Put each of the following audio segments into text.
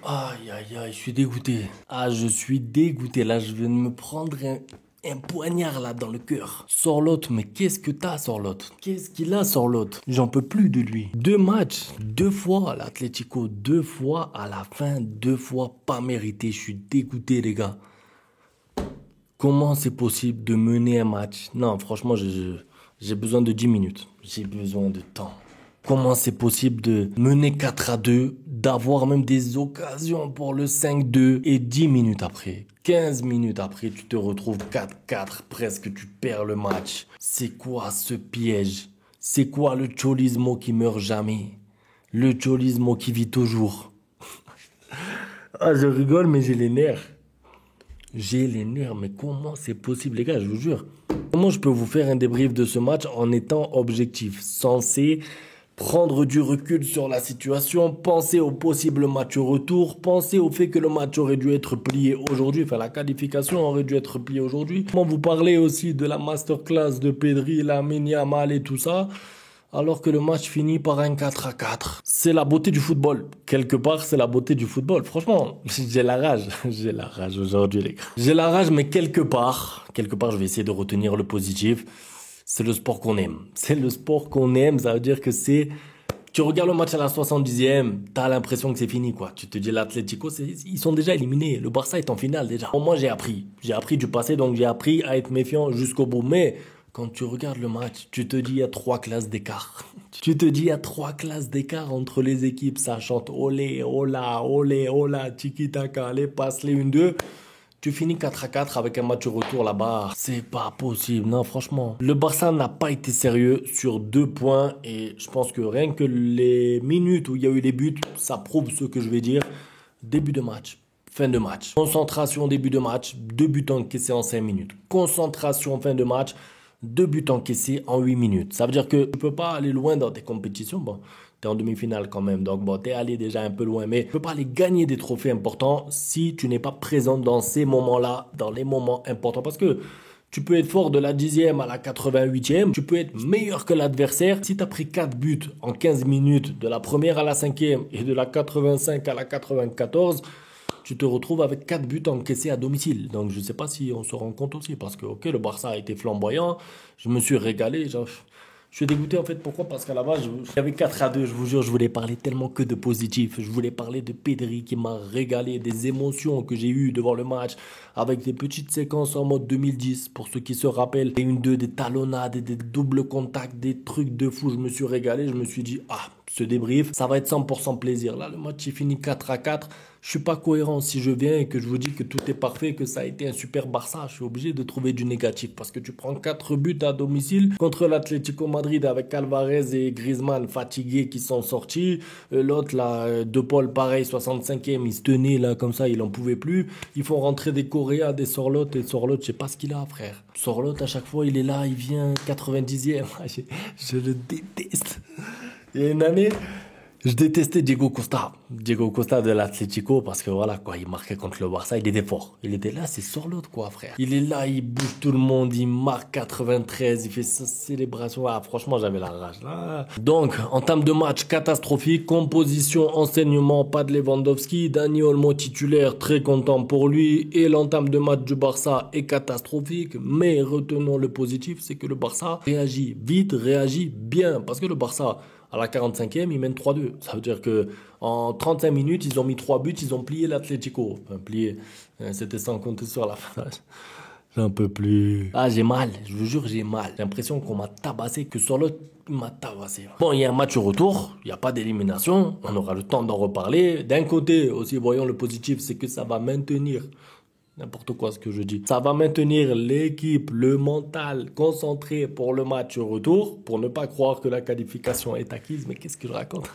Aïe, aïe, aïe, je suis dégoûté. Ah, je suis dégoûté. Là, je viens de me prendre un poignard là dans le cœur. Sorloth, mais qu'est-ce que t'as, Sorloth? Qu'est-ce qu'il a, Sorloth? J'en peux plus de lui. 2 matchs, 2 fois à l'Atlético, 2 fois à la fin, 2 fois pas mérité. Je suis dégoûté, les gars. Comment c'est possible de mener un match? Non, franchement, j'ai besoin de 10 minutes. J'ai besoin de temps. Comment c'est possible de mener 4-2, d'avoir même des occasions pour le 5-2 et 10 minutes après, 15 minutes après, tu te retrouves 4-4, presque tu perds le match. C'est quoi ce piège? C'est quoi le cholismo qui meurt jamais? Le cholismo qui vit toujours? Ah, je rigole, mais j'ai les nerfs. J'ai les nerfs, mais comment c'est possible, les gars, je vous jure. Comment je peux vous faire un débrief de ce match en étant objectif, censé prendre du recul sur la situation, penser au possible match retour, penser au fait que le match aurait dû être plié aujourd'hui, enfin la qualification aurait dû être pliée aujourd'hui. Comment vous parlez aussi de la masterclass de Pedri, Lamine Yamal et tout ça, alors que le match finit par un 4-4. C'est la beauté du football. Quelque part, c'est la beauté du football. Franchement, j'ai la rage. J'ai la rage aujourd'hui, les gars. J'ai la rage, mais quelque part, je vais essayer de retenir le positif. C'est le sport qu'on aime. C'est le sport qu'on aime. Ça veut dire que c'est... Tu regardes le match à la 70e, t'as l'impression que c'est fini, quoi. Tu te dis, l'Atlético, ils sont déjà éliminés. Le Barça est en finale, déjà. Bon, moi, j'ai appris. J'ai appris du passé, donc j'ai appris à être méfiant jusqu'au bout. Mais quand tu regardes le match, tu te dis, il y a 3 classes d'écart. Tu te dis, il y a 3 classes d'écart entre les équipes. Ça chante olé, ola, olé, ola, tiki-taka, les passes, les 1-2. Tu finis 4-4 avec un match retour là-bas. C'est pas possible, non, franchement. Le Barça n'a pas été sérieux sur 2 points et je pense que rien que les minutes où il y a eu les buts, ça prouve ce que je vais dire. Début de match, fin de match. Concentration, début de match, 2 buts encaissés en 5 minutes. Concentration, fin de match, 2 buts encaissés en 8 minutes. Ça veut dire que tu peux pas aller loin dans tes compétitions. Bon, t'es en demi-finale quand même, donc bon, t'es allé déjà un peu loin, mais tu peux pas aller gagner des trophées importants si tu n'es pas présent dans ces moments-là, dans les moments importants. Parce que tu peux être fort de la 10e à la 88e, tu peux être meilleur que l'adversaire. Si tu as pris 4 buts en 15 minutes, de la première à la 5e et de la 85 à la 94, tu te retrouves avec 4 buts encaissés à domicile. Donc je ne sais pas si on se rend compte aussi, parce que ok, le Barça a été flamboyant, je me suis régalé, je suis dégoûté en fait. Pourquoi? Parce qu'à la base, j'avais 4-2, je vous jure, je voulais parler tellement que de positif. Je voulais parler de Pedri qui m'a régalé, des émotions que j'ai eues devant le match, avec des petites séquences en mode 2010, pour ceux qui se rappellent, des 1-2, des talonnades, des doubles contacts, des trucs de fou. Je me suis régalé, je me suis dit, ah, ce débrief, ça va être 100% plaisir. Là, le match est fini 4-4. Je suis pas cohérent si je viens et que je vous dis que tout est parfait, que ça a été un super Barça. Je suis obligé de trouver du négatif parce que tu prends 4 buts à domicile contre l'Atlético Madrid avec Alvarez et Griezmann fatigués qui sont sortis. L'autre là, De Paul, pareil, 65e, il se tenait là comme ça, il en pouvait plus. Ils font rentrer des Correa, des Sorloth et Sorloth, je sais pas ce qu'il a, frère. Sorloth, à chaque fois, il est là, il vient 90e. Je le déteste. Il y a une année, je détestais Diego Costa. Diego Costa de l'Atlético parce que voilà quoi, il marquait contre le Barça, il était fort. Il était là, c'est Sorloth quoi frère. Il est là, il bouge tout le monde, il marque 93, il fait sa célébration. Ah, franchement, j'avais la rage là. Donc, en termes de match catastrophique, composition, enseignement, pas de Lewandowski, Dani Olmo titulaire, très content pour lui. Et l'entame de match du Barça est catastrophique. Mais retenons le positif, c'est que le Barça réagit vite, réagit bien. Parce que le Barça, à la 45e, ils mènent 3-2. Ça veut dire que en 35 minutes, ils ont mis 3 buts, ils ont plié l'Atlético. Enfin, plié, c'était sans compter sur la fin. J'en peux plus. Ah, j'ai mal, je vous jure, j'ai mal. J'ai l'impression qu'on m'a tabassé, que sur l'autre, il m'a tabassé. Bon, il y a un match au retour, il n'y a pas d'élimination, on aura le temps d'en reparler. D'un côté, aussi, voyons le positif, c'est que ça va maintenir... N'importe quoi ce que je dis. Ça va maintenir l'équipe, le mental concentré pour le match retour, pour ne pas croire que la qualification est acquise. Mais qu'est-ce que je raconte?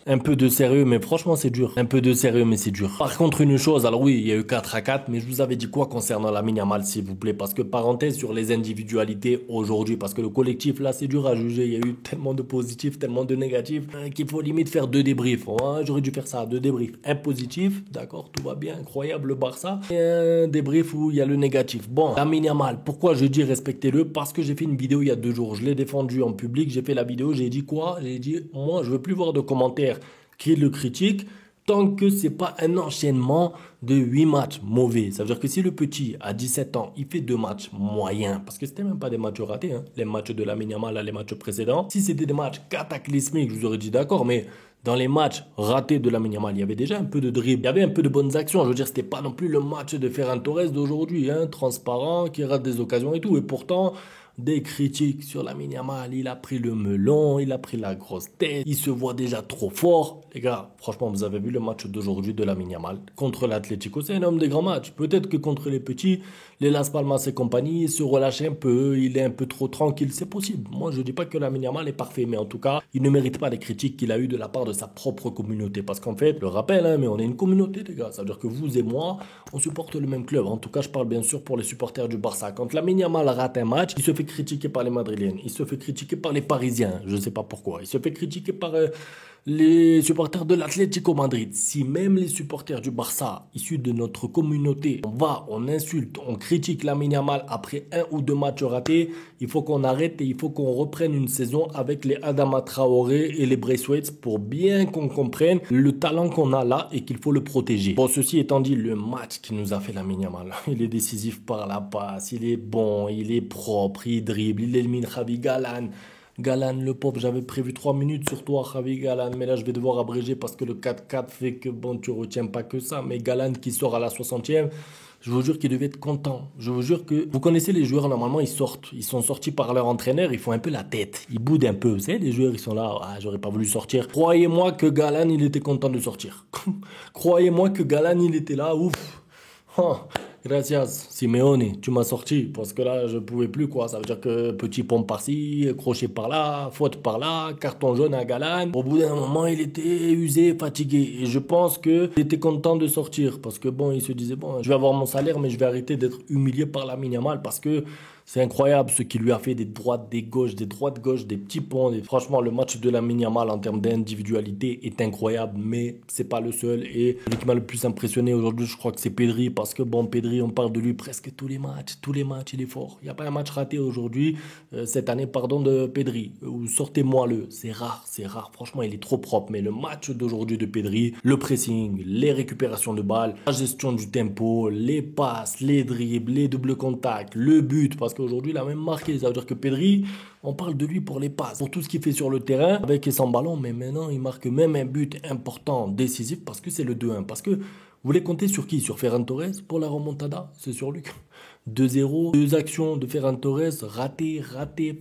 Un peu de sérieux, mais franchement, c'est dur. Un peu de sérieux, mais c'est dur. Par contre, une chose, alors oui, il y a eu 4-4, mais je vous avais dit quoi concernant Lamine Yamal, s'il vous plaît? Parce que parenthèse sur les individualités aujourd'hui, parce que le collectif, là, c'est dur à juger. Il y a eu tellement de positifs, tellement de négatifs, qu'il faut limite faire 2 débriefs. Ouais, j'aurais dû faire ça, 2 débriefs. Un positif, d'accord, tout va bien, incroyable, le Barça. Et un débrief où il y a le négatif. Bon, Lamine Yamal, pourquoi je dis respectez-le? Parce que j'ai fait une vidéo il y a 2 jours. Je l'ai défendu en public, j'ai fait la vidéo, j'ai dit quoi? J'ai dit, moi, je veux plus voir de commentaires qui le critiquent, Tant que c'est pas un enchaînement de 8 matchs mauvais. Ça veut dire que si le petit a 17 ans, il fait 2 matchs moyens, parce que c'était même pas des matchs ratés, hein, les matchs de Lamine Yamal, là, les matchs précédents. Si c'était des matchs cataclysmiques, je vous aurais dit d'accord, mais dans les matchs ratés de Lamine Yamal, il y avait déjà un peu de dribble, il y avait un peu de bonnes actions. Je veux dire, c'était pas non plus le match de Ferran Torres d'aujourd'hui, hein, transparent, qui rate des occasions et tout. Et pourtant, des critiques sur Lamine Yamal, il a pris le melon, il a pris la grosse tête, il se voit déjà trop fort. Les gars, franchement, vous avez vu le match d'aujourd'hui de Lamine Yamal contre l'Atlético, c'est un homme des grands matchs. Peut-être que contre les petits, les Las Palmas et compagnie, il se relâche un peu, il est un peu trop tranquille, c'est possible. Moi, je dis pas que Lamine Yamal est parfait, mais en tout cas, il ne mérite pas les critiques qu'il a eues de la part de sa propre communauté. Parce qu'en fait, je le rappelle, hein, mais on est une communauté, les gars. Ça veut dire que vous et moi, on supporte le même club. En tout cas, je parle bien sûr pour les supporters du Barça. Quand Lamine Yamal rate un match, il se fait critiquer par les Madrilènes, il se fait critiquer par les Parisiens, je ne sais pas pourquoi, il se fait critiquer par les supporters de l'Atlético Madrid. Si même les supporters du Barça, issus de notre communauté, on insulte, on critique Lamine Yamal après 1 ou 2 matchs ratés, il faut qu'on arrête et il faut qu'on reprenne une saison avec les Adama Traoré et les Braithwaite pour bien qu'on comprenne le talent qu'on a là et qu'il faut le protéger. Bon, ceci étant dit, le match qui nous a fait Lamine Yamal, il est décisif par la passe, il est bon, il est propre, il dribble, il élimine Javi Galan. Galan, le pauvre, j'avais prévu 3 minutes sur toi, Javi Galan, mais là je vais devoir abréger parce que le 4-4 fait que bon, tu retiens pas que ça. Mais Galan qui sort à la 60e, je vous jure qu'il devait être content. Je vous jure que vous connaissez les joueurs, normalement ils sortent, ils sont sortis par leur entraîneur, ils font un peu la tête, ils boudent un peu. Vous savez, les joueurs ils sont là, ah, j'aurais pas voulu sortir. Croyez-moi que Galan il était content de sortir. Croyez-moi que Galan il était là, ouf. Oh, gracias, Simeone, tu m'as sorti parce que là je pouvais plus quoi. Ça veut dire que petit pont par-ci, crochet par-là, faute par-là, carton jaune à Galan. Au bout d'un moment, il était usé, fatigué et je pense que il était content de sortir parce que bon, il se disait bon, je vais avoir mon salaire mais je vais arrêter d'être humilié par Lamine Yamal parce que c'est incroyable ce qu'il lui a fait des droites, des gauches, des droites-gauches, des petits ponts. Franchement, le match de Lamine Yamal en termes d'individualité est incroyable, mais c'est pas le seul. Et celui qui m'a le plus impressionné aujourd'hui, je crois que c'est Pedri, parce que bon, Pedri, on parle de lui presque tous les matchs, il est fort. Il n'y a pas un match raté aujourd'hui, cette année, pardon, de Pedri. Ou sortez-moi-le, c'est rare. Franchement, il est trop propre. Mais le match d'aujourd'hui de Pedri, le pressing, les récupérations de balles, la gestion du tempo, les passes, les dribbles, les doubles contacts, le but, parce qu'aujourd'hui, il a même marqué. Ça veut dire que Pedri, on parle de lui pour les passes, pour tout ce qu'il fait sur le terrain, avec et sans ballon. Mais maintenant, il marque même un but important, décisif, parce que c'est le 2-1. Parce que vous voulez compter sur qui? Sur Ferran Torres pour la remontada? C'est sur lui. 2-0, 2 actions de Ferran Torres, raté,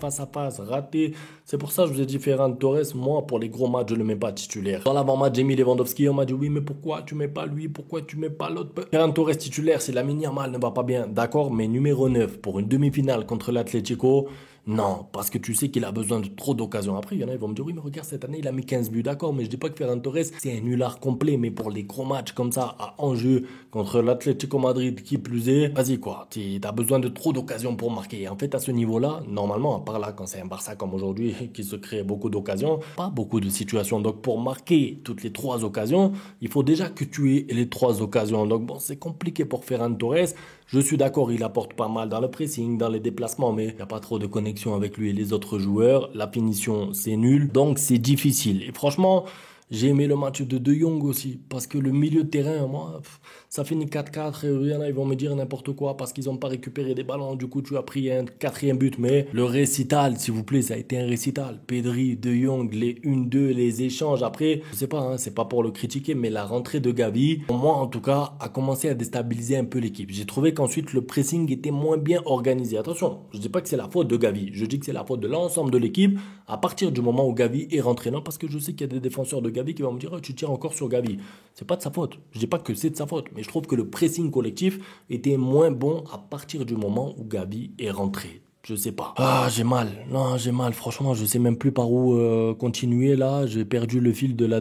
face à face, raté. C'est pour ça que je vous ai dit Ferran Torres, moi, pour les gros matchs, je ne le mets pas titulaire. Dans l'avant-match, j'ai mis Lewandowski, on m'a dit oui, mais pourquoi tu mets pas lui, pourquoi tu mets pas l'autre? Ferran Torres titulaire, si Lamine Yamal ne va pas bien, d'accord, mais numéro 9 pour une demi-finale contre l'Atlético, non, parce que tu sais qu'il a besoin de trop d'occasions. Après, il y en a, ils vont me dire, oui, mais regarde, cette année, il a mis 15 buts, d'accord, mais je dis pas que Ferran Torres, c'est un nulard complet, mais pour les gros matchs comme ça, à enjeu, contre l'Atlético Madrid, qui plus est, vas-y, quoi, t'as besoin de trop d'occasions pour marquer. Et en fait, à ce niveau-là, normalement, à part là, quand c'est un Barça comme aujourd'hui, qui se crée beaucoup d'occasions, pas beaucoup de situations. Donc, pour marquer toutes les 3 occasions, il faut déjà que tu aies les 3 occasions. Donc, bon, c'est compliqué pour Ferran Torres. Je suis d'accord, il apporte pas mal dans le pressing, dans les déplacements, mais il n'y a pas trop de connexion avec lui et les autres joueurs. La finition, c'est nul. Donc, c'est difficile. Et franchement, j'ai aimé le match de De Jong aussi, parce que le milieu de terrain, moi, ça finit 4-4, et il y en a, ils vont me dire n'importe quoi, parce qu'ils n'ont pas récupéré des ballons, du coup tu as pris un 4e but, mais le récital, s'il vous plaît, ça a été un récital. Pedri, De Jong, les 1-2, les échanges, après, je sais pas, hein, c'est pas pour le critiquer, mais la rentrée de Gavi, pour moi en tout cas, a commencé à déstabiliser un peu l'équipe. J'ai trouvé qu'ensuite le pressing était moins bien organisé. Attention, je dis pas que c'est la faute de Gavi, je dis que c'est la faute de l'ensemble de l'équipe, à partir du moment où Gavi est rentré. Non, parce que je sais qu'il y a des défenseurs de Gavi qui vont me dire oh, tu tires encore sur Gavi. C'est pas de sa faute. Je dis pas que c'est de sa faute, mais je trouve que le pressing collectif était moins bon à partir du moment où Gavi est rentré. Je sais pas. Ah, j'ai mal. Non, j'ai mal. Franchement, je sais même plus par où continuer là. J'ai perdu le fil de la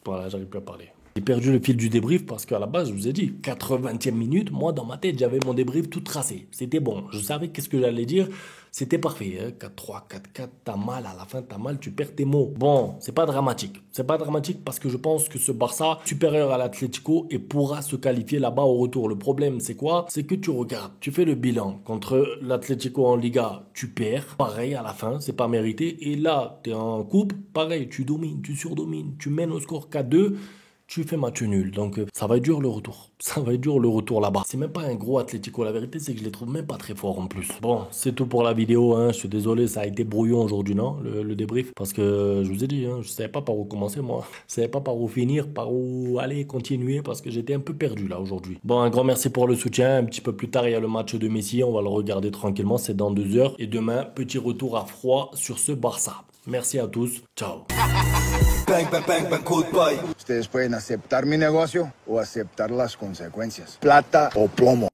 voilà, j'arrive plus à parler. J'ai perdu le fil du débrief parce qu'à la base, je vous ai dit, 80e minute, moi dans ma tête, j'avais mon débrief tout tracé. C'était bon. Je savais qu'est-ce que j'allais dire. C'était parfait, hein. 4-3, 4-4, t'as mal à la fin, t'as mal, tu perds tes mots. Bon, c'est pas dramatique. C'est pas dramatique parce que je pense que ce Barça, supérieur à l'Atlético, et pourra se qualifier là-bas au retour. Le problème, c'est quoi? C'est que tu regardes, tu fais le bilan. Contre l'Atlético en Liga, tu perds. Pareil, à la fin, c'est pas mérité. Et là, t'es en coupe, pareil, tu domines, tu surdomines, tu mènes au score 4-2. Tu fais match nul, donc ça va être dur le retour. Ça va être dur le retour là-bas. C'est même pas un gros Atlético, la vérité c'est que je les trouve même pas très forts en plus. Bon, c'est tout pour la vidéo, hein. Je suis désolé, ça a été brouillon aujourd'hui, non, le débrief. Parce que je vous ai dit, hein, je savais pas par où commencer moi. Je savais pas par où finir, par où aller continuer, parce que j'étais un peu perdu là aujourd'hui. Bon, un grand merci pour le soutien. Un petit peu plus tard, il y a le match de Messi, on va le regarder tranquillement, c'est dans 2 heures. Et demain, petit retour à froid sur ce Barça. Merci à tous, ciao. Bang, bang, bang, bang, goodbye. Ustedes pueden aceptar mi negocio o aceptar las consecuencias. Plata o plomo.